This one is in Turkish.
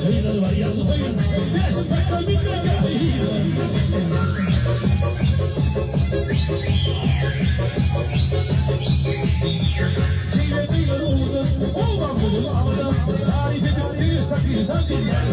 Oyunları var yazın oyun. Yaşın bakma bilmem ya. Şeyler değil oldu. Olmam dedim ama da tarif edip bir takıyız. Hadi.